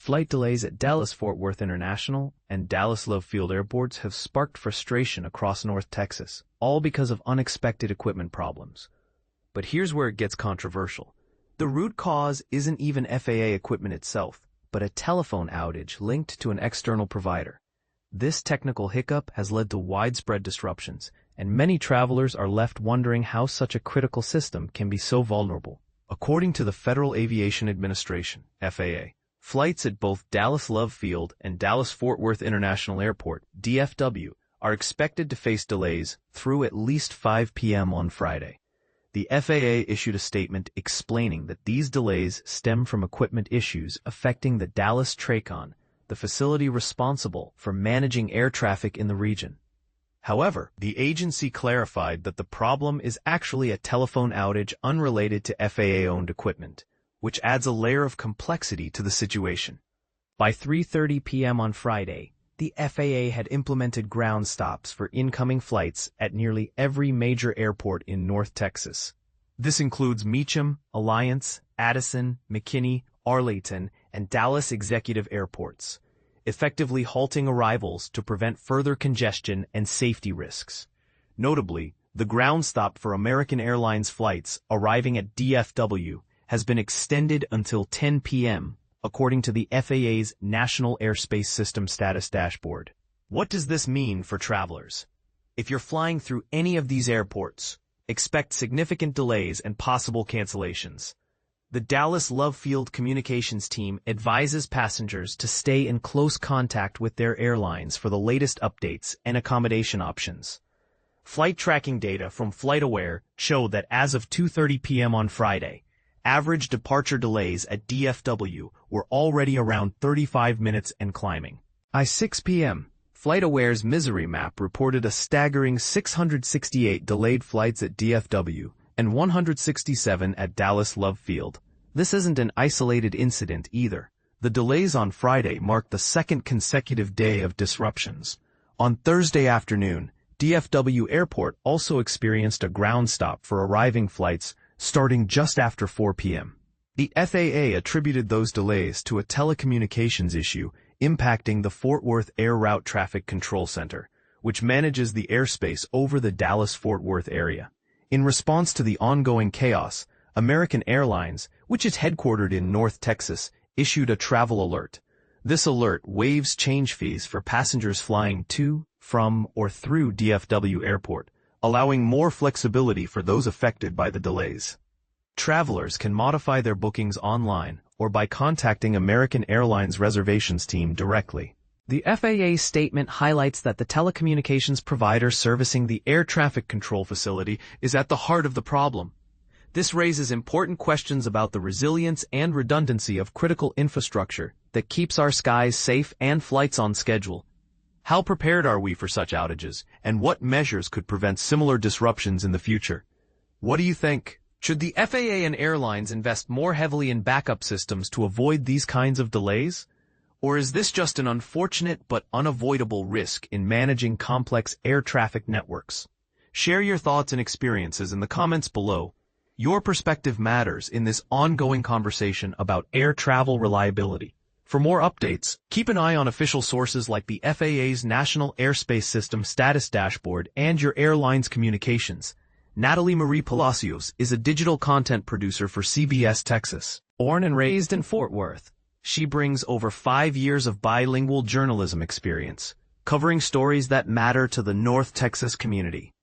Flight delays at Dallas-Fort Worth International and Dallas-Love Field airports have sparked frustration across North Texas, all because of unexpected equipment problems. But here's where it gets controversial. The root cause isn't even FAA equipment itself, but a telephone outage linked to an external provider. This technical hiccup has led to widespread disruptions, and many travelers are left wondering how such a critical system can be so vulnerable. According to the Federal Aviation Administration, FAA, flights at both Dallas-Love Field and Dallas-Fort Worth International Airport, DFW, are expected to face delays through at least 5 p.m. on Friday. The FAA issued a statement explaining that these delays stem from equipment issues affecting the Dallas TRACON, the facility responsible for managing air traffic in the region. However, the agency clarified that the problem is actually a telephone outage unrelated to FAA-owned equipment, which adds a layer of complexity to the situation. By 3:30 p.m. on Friday, the FAA had implemented ground stops for incoming flights at nearly every major airport in North Texas. This includes Meacham, Alliance, Addison, McKinney, Arlington, and Dallas executive airports, effectively halting arrivals to prevent further congestion and safety risks. Notably, the ground stop for American Airlines flights arriving at DFW has been extended until 10 p.m., according to the FAA's National Airspace System Status Dashboard. What does this mean for travelers? If you're flying through any of these airports, expect significant delays and possible cancellations. The Dallas-Love Field communications team advises passengers to stay in close contact with their airlines for the latest updates and accommodation options. Flight tracking data from FlightAware show that as of 2:30 p.m. on Friday, average departure delays at DFW were already around 35 minutes and climbing. By 6 p.m., FlightAware's Misery Map reported a staggering 668 delayed flights at DFW and 167 at Dallas-Love Field. This isn't an isolated incident either. The delays on Friday marked the second consecutive day of disruptions. On Thursday afternoon, DFW Airport also experienced a ground stop for arriving flights starting just after 4 p.m. The FAA attributed those delays to a telecommunications issue impacting the Fort Worth Air Route Traffic Control Center, which manages the airspace over the Dallas-Fort Worth area. In response to the ongoing chaos, American Airlines, which is headquartered in North Texas, issued a travel alert. This alert waives change fees for passengers flying to, from, or through DFW Airport, allowing more flexibility for those affected by the delays. Travelers can modify their bookings online or by contacting American Airlines reservations team directly. The FAA statement highlights that the telecommunications provider servicing the air traffic control facility is at the heart of the problem. This raises important questions about the resilience and redundancy of critical infrastructure that keeps our skies safe and flights on schedule. How prepared are we for such outages, and what measures could prevent similar disruptions in the future? What do you think? Should the FAA and airlines invest more heavily in backup systems to avoid these kinds of delays? Or is this just an unfortunate but unavoidable risk in managing complex air traffic networks? Share your thoughts and experiences in the comments below. Your perspective matters in this ongoing conversation about air travel reliability. For more updates, keep an eye on official sources like the FAA's National Airspace System Status Dashboard and your airline's communications. Natalie Marie Palacios is a digital content producer for CBS Texas. Born and raised in Fort Worth, she brings over 5 years of bilingual journalism experience, covering stories that matter to the North Texas community.